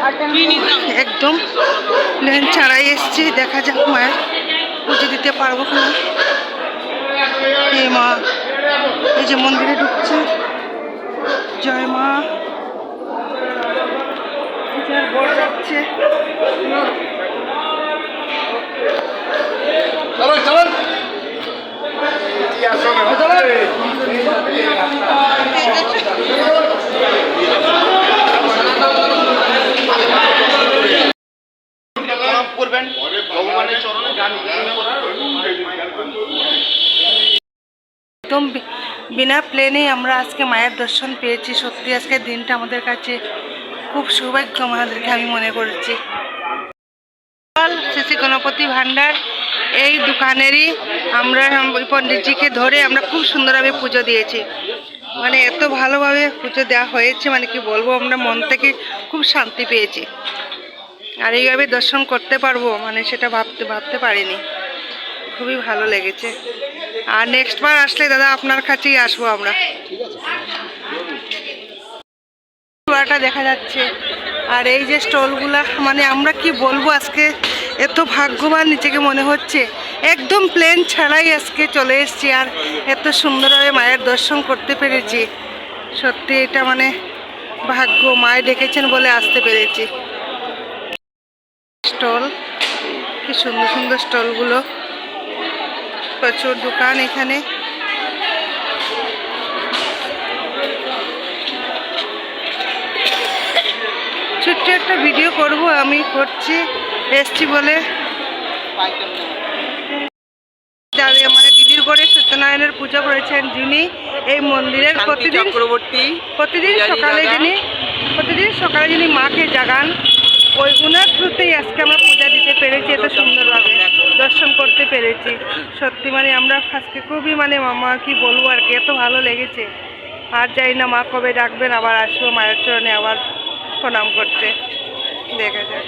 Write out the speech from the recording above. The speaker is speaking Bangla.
একদম প্লেন ছাড়াই এসছি, দেখা যাক মায়ের পুজো দিতে পারবো কিনা। হে মা, এই যে মন্দিরে ঢুকছে। জয় মা। বড় যাচ্ছে। একদম বিনা প্লেনেই আমরা আজকে মায়ের দর্শন পেয়েছি। সত্যি আজকে দিনটা আমাদের কাছে খুব সৌভাগ্য আমাদেরকে আমি মনে করছি। শ্রী শ্রী গণপতি ভান্ডার এই দোকানেরই আমরা পণ্ডিতজিকে ধরে আমরা খুব সুন্দরভাবে পুজো দিয়েছি। মানে এত ভালোভাবে পুজো দেওয়া হয়েছে, মানে কি বলবো, আমরা মন থেকে খুব শান্তি পেয়েছি। আর এইভাবে দর্শন করতে পারবো মানে সেটা ভাবতে পারিনি। খুবই ভালো লেগেছে। আর নেক্সট বার আসলে দাদা আপনার কাছেই আসবো আমরা। দেখা যাচ্ছে। আর এই যে স্টলগুলা, মানে আমরা কি বলবো, আজকে এত ভাগ্যবান নিজেকে মনে হচ্ছে। একদম প্লেন ছাড়াই আজকে চলে এসেছি আর এত সুন্দরভাবে মায়ের দর্শন করতে পেরেছি। সত্যি এটা মানে ভাগ্য, মায়ে ডেকেছেন বলে আসতে পেরেছি। স্টল, কি সুন্দর সুন্দর স্টলগুলো, প্রচুর দোকান এখানে। ছোট্ট একটা ভিডিও করব, আমি করছি এসছি বলে। মানে দিদির করে সত্যনারায়ণের পূজা করেছেন যিনি এই মন্দিরের প্রতিদিন সকালে যিনি মাকে জাগান, ওই উনার থ্রুতেই আজকে আমরা পূজা দিতে পেরেছি, এত সুন্দরভাবে দর্শন করতে পেরেছি। সত্যি মানে আমরা আজকে খুবই মানে মামা কি বলবো আর কি, এত ভালো লেগেছে। আর যাই না মা কবে ডাকবেন, আবার আসবো মায়ের চরণে আবার প্রণাম করতে। দেখা যাক।